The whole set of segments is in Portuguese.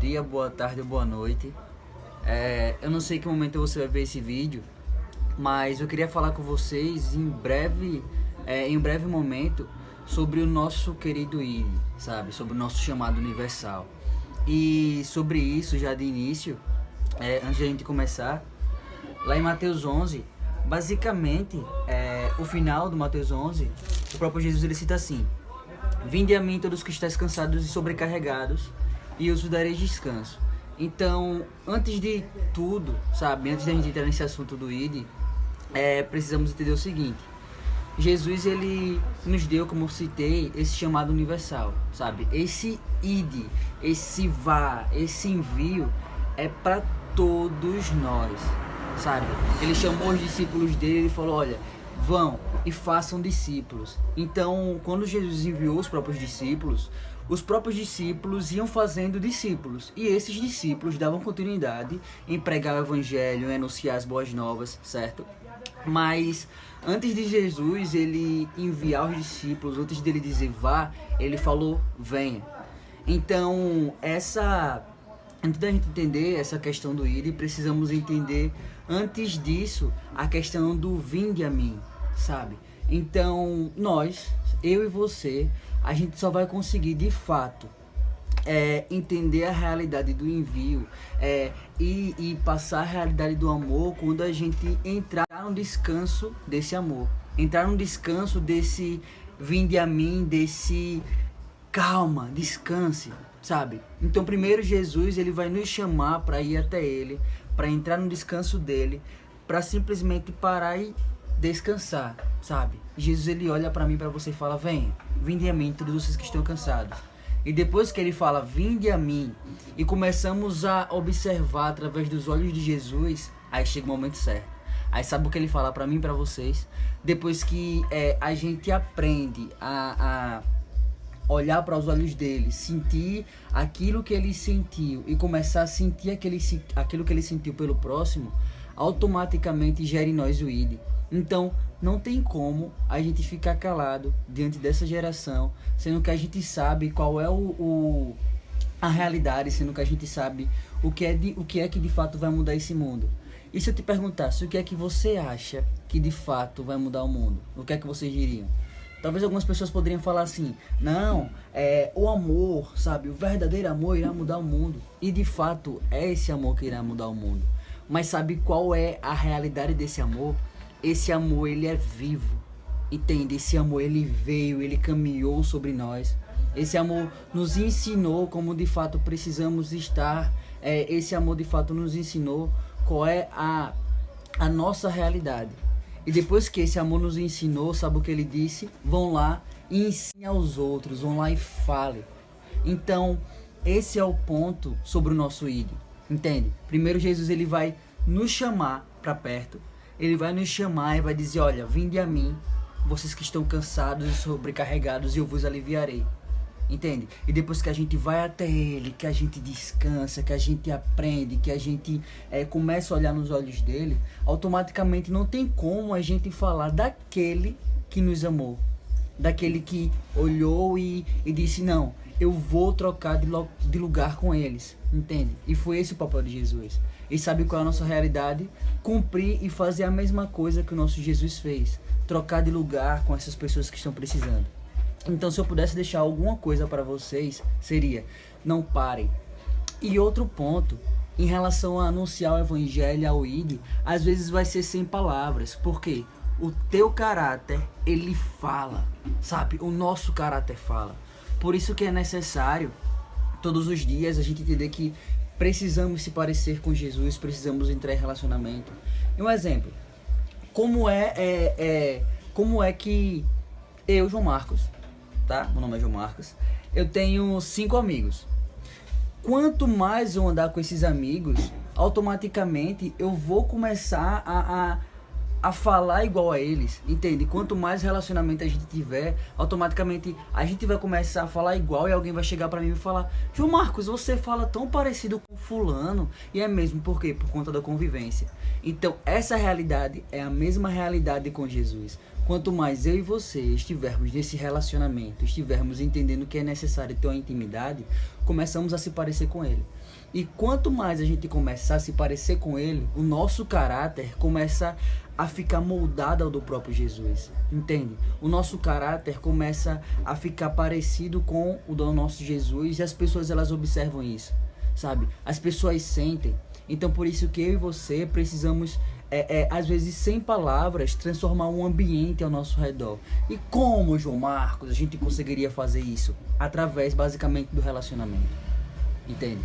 dia, boa tarde ou boa noite. Eu não sei que momento você vai ver esse vídeo, mas eu queria falar com vocês em um breve momento sobre o nosso querido ID, sabe? Sobre o nosso chamado universal. E sobre isso, já de início, antes de a gente começar, lá em Mateus 11, basicamente, o final do Mateus 11, o próprio Jesus ele cita assim: vinde a mim todos que estáis cansados e sobrecarregados, e eu vos darei descanso. Então, antes de tudo, sabe, antes de a gente entrar nesse assunto do ID, precisamos entender o seguinte: Jesus ele nos deu, como eu citei, esse chamado universal, sabe? Esse ID, esse vá, esse envio é para todos nós, sabe? Ele chamou os discípulos dele e falou: olha, vão e façam discípulos. Então, quando Jesus enviou os próprios discípulos iam fazendo discípulos. E esses discípulos davam continuidade em pregar o evangelho, em anunciar as boas novas, certo? Mas antes de Jesus ele enviar os discípulos, antes dele dizer vá, ele falou venha. Então, antes da gente entender essa questão do ir, precisamos entender antes disso a questão do vinde a mim, sabe? Então, eu e você, a gente só vai conseguir de fato entender a realidade do envio e passar a realidade do amor quando a gente entrar no descanso desse amor, entrar no descanso desse vinde a mim, desse calma, descanse, sabe? Então primeiro Jesus ele vai nos chamar para ir até ele, para entrar no descanso dele, para simplesmente parar e descansar, sabe? Jesus ele olha para mim, para você e fala: venha, vinde a mim todos vocês que estão cansados. E depois que ele fala vinde a mim e começamos a observar através dos olhos de Jesus, aí chega o momento certo. Aí sabe o que ele fala para mim e para vocês? Depois que a gente aprende a olhar para os olhos dele, sentir aquilo que ele sentiu e começar a sentir aquilo que ele sentiu pelo próximo, automaticamente gera em nós o ID. Então, não tem como a gente ficar calado diante dessa geração, sendo que a gente sabe qual é a realidade, sendo que a gente sabe o que é que de fato vai mudar esse mundo. E se eu te perguntasse o que é que você acha que de fato vai mudar o mundo, o que é que vocês diriam? Talvez algumas pessoas poderiam falar assim: não, o amor, sabe, o verdadeiro amor irá mudar o mundo. E de fato é esse amor que irá mudar o mundo. Mas sabe qual é a realidade desse amor? Esse amor ele é vivo, entende? Esse amor ele veio, ele caminhou sobre nós. Esse amor nos ensinou como de fato precisamos estar. Esse amor de fato nos ensinou qual é a nossa realidade. E depois que esse amor nos ensinou, sabe o que ele disse? Vão lá e ensinem aos outros, vão lá e fale. Então, esse é o ponto sobre o nosso ID, entende? Primeiro Jesus ele vai nos chamar para perto, ele vai nos chamar e vai dizer: olha, vinde a mim, vocês que estão cansados e sobrecarregados, e eu vos aliviarei. Entende? E depois que a gente vai até ele, que a gente descansa, que a gente aprende, que a gente começa a olhar nos olhos dele, automaticamente não tem como a gente falar daquele que nos amou, daquele que olhou e disse: não, eu vou trocar de lugar com eles, entende? E foi esse o papel de Jesus. E sabe qual é a nossa realidade? Cumprir e fazer a mesma coisa que o nosso Jesus fez, trocar de lugar com essas pessoas que estão precisando. Então, se eu pudesse deixar alguma coisa para vocês, seria: não parem. E outro ponto, em relação a anunciar o evangelho, ao ID, às vezes vai ser sem palavras. Por quê? O teu caráter, ele fala, sabe? O nosso caráter fala. Por isso que é necessário, todos os dias, a gente entender que precisamos se parecer com Jesus, precisamos entrar em relacionamento. E um exemplo, como é que eu, João Marcos, tá? Meu nome é João Marcos. Eu tenho 5 amigos. Quanto mais eu andar com esses amigos, automaticamente eu vou começar a falar igual a eles, entende? Quanto mais relacionamento a gente tiver, automaticamente a gente vai começar a falar igual, e alguém vai chegar pra mim e falar: João Marcos, você fala tão parecido com fulano. E é mesmo, por quê? Por conta da convivência. Então essa realidade é a mesma realidade com Jesus. quanto mais eu e você estivermos nesse relacionamento, estivermos entendendo que é necessário ter uma intimidade, começamos a se parecer com Ele. E quanto mais a gente começar a se parecer com Ele, o nosso caráter começa a ficar moldado ao do próprio Jesus, entende? O nosso caráter começa a ficar parecido com o do nosso Jesus, e as pessoas, elas observam isso, sabe? As pessoas sentem. Então por isso que eu e você precisamos, às vezes sem palavras, transformar um ambiente ao nosso redor. E como, João Marcos, a gente conseguiria fazer isso? Através basicamente do relacionamento, entende?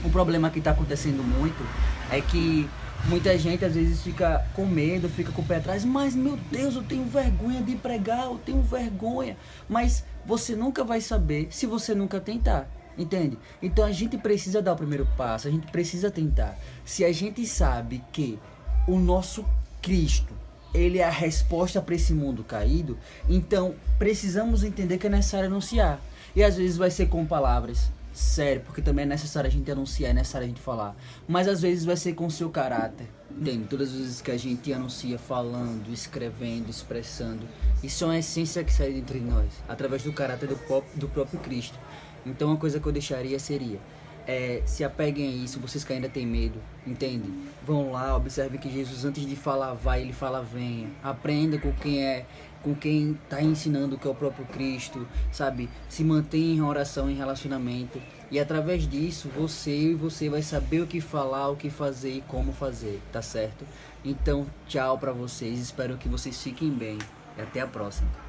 O problema que está acontecendo muito é que muita gente às vezes fica com medo, fica com o pé atrás, mas meu Deus, eu tenho vergonha de pregar, eu tenho vergonha. Mas você nunca vai saber se você nunca tentar, entende? Então a gente precisa dar o primeiro passo, a gente precisa tentar. Se a gente sabe que o nosso Cristo, ele é a resposta para esse mundo caído, então precisamos entender que é necessário anunciar. E às vezes vai ser com palavras, sério, porque também é necessário a gente anunciar, é necessário a gente falar. Mas às vezes vai ser com o seu caráter, entende? Todas as vezes que a gente anuncia falando, escrevendo, expressando, isso é uma essência que sai dentro de nós, através do caráter do próprio Cristo. Então uma coisa que eu deixaria seria, se apeguem a isso, vocês que ainda têm medo, entende? Vão lá, observem que Jesus, antes de falar vai, ele fala venha. Aprenda com quem está ensinando, que é o próprio Cristo, sabe? Se mantenha em oração, em relacionamento, e através disso você vai saber o que falar, o que fazer e como fazer, tá certo? Então tchau pra vocês, espero que vocês fiquem bem e até a próxima.